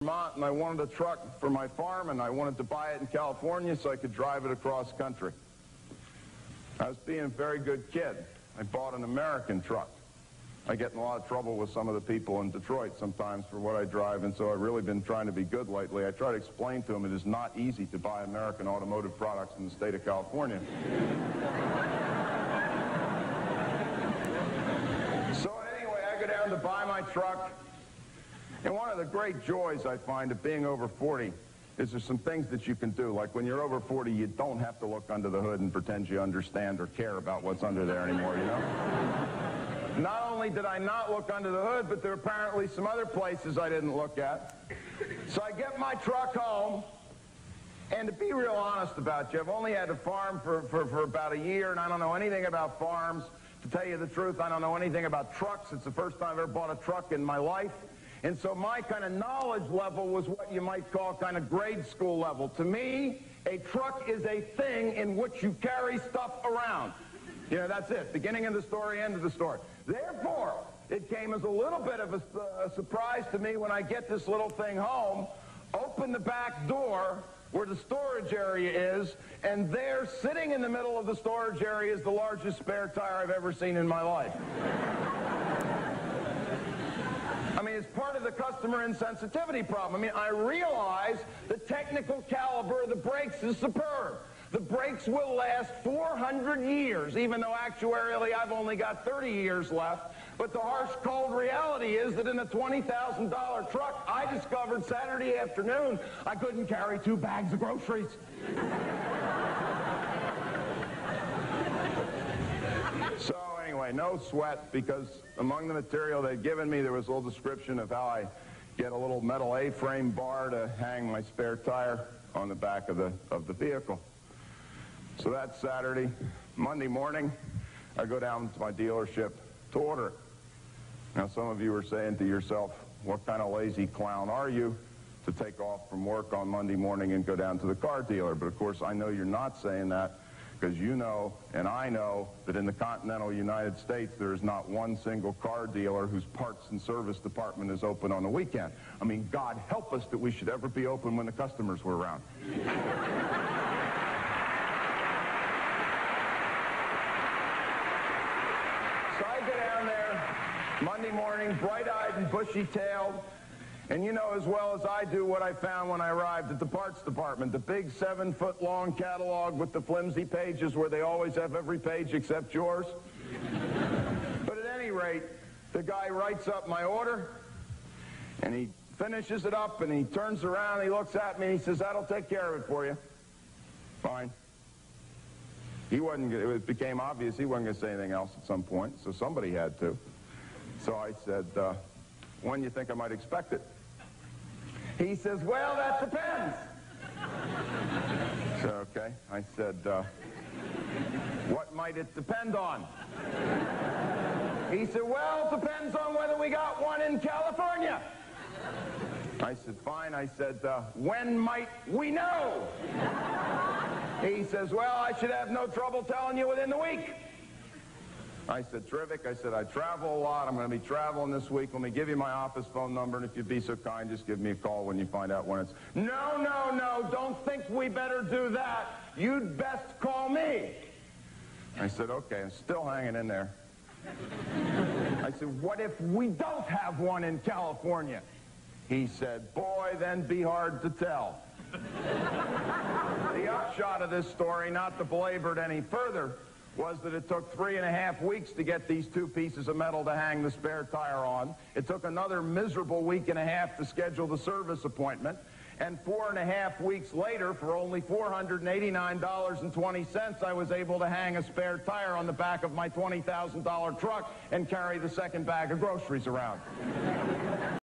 Vermont, and I wanted a truck for my farm, and I wanted to buy it in California so I could drive it across country. I was being a very good kid. I bought an American truck. I get in a lot of trouble with some of the people in Detroit sometimes for what I drive, and so I've really been trying to be good lately. I try to explain to them it is not easy to buy American automotive products in the state of California. So anyway, I go down to buy my truck. And one of the great joys I find of being over 40 is there's some things that you can do. Like when you're over 40, you don't have to look under the hood and pretend you understand or care about what's under there anymore, you know? Not only did I not look under the hood, but there are apparently some other places I didn't look at. So I get my truck home, and to be real honest about you, I've only had a farm for about a year, and I don't know anything about farms. To tell you the truth, I don't know anything about trucks. It's the first time I've ever bought a truck in my life. And so my kind of knowledge level was what you might call kind of grade school level. To me, a truck is a thing in which you carry stuff around. You know, that's it. Beginning of the story, end of the story. Therefore, it came as a little bit of a surprise to me when I get this little thing home, open the back door where the storage area is, and there, sitting in the middle of the storage area, is the largest spare tire I've ever seen in my life. I mean, it's part of the customer insensitivity problem. I mean, I realize the technical caliber of the brakes is superb. The brakes will last 400 years, even though actuarially I've only got 30 years left. But the harsh, cold reality is that in a $20,000 truck, I discovered Saturday afternoon I couldn't carry 2 bags of groceries. So anyway, no sweat, because among the material they'd given me, there was a little description of how I get a little metal A-frame bar to hang my spare tire on the back of the vehicle. So that's Saturday. Monday morning, I go down to my dealership to order it. Now, some of you are saying to yourself, what kind of lazy clown are you to take off from work on Monday morning and go down to the car dealer? But of course, I know you're not saying that, because you know and I know that in the continental United States, there is not one single car dealer whose parts and service department is open on the weekend. I mean, God help us that we should ever be open when the customers were around. So I go down there Monday morning, bright-eyed and bushy-tailed, and you know as well as I do what I found when I arrived at the parts department, the big 7-foot-long catalog with the flimsy pages where they always have every page except yours. But at any rate, the guy writes up my order, and he finishes it up, and he turns around, and he looks at me, and he says, "That'll take care of it for you." Fine. It became obvious he wasn't going to say anything else at some point, so somebody had to. So I said, when do you think I might expect it? He says, "Well, that depends." So, okay. I said, what might it depend on? He said, "Well, it depends on whether we got one in California." I said, "Fine." I said, when might we know? He says, "Well, I should have no trouble telling you within the week." I said, "Terrific." I said, "I travel a lot. I'm going to be traveling this week. Let me give you my office phone number, and if you'd be so kind, just give me a call when you find out when it's..." "No, no, no, don't think we better do that. You'd best call me." I said, "Okay." I'm still hanging in there. I said, "What if we don't have one in California?" He said, "Boy, then be hard to tell." The upshot of this story, not to belabor it any further, was that it took 3.5 weeks to get these 2 pieces of metal to hang the spare tire on. It took another miserable 1.5 weeks to schedule the service appointment. And 4.5 weeks later, for only $489.20, I was able to hang a spare tire on the back of my $20,000 truck and carry the second bag of groceries around.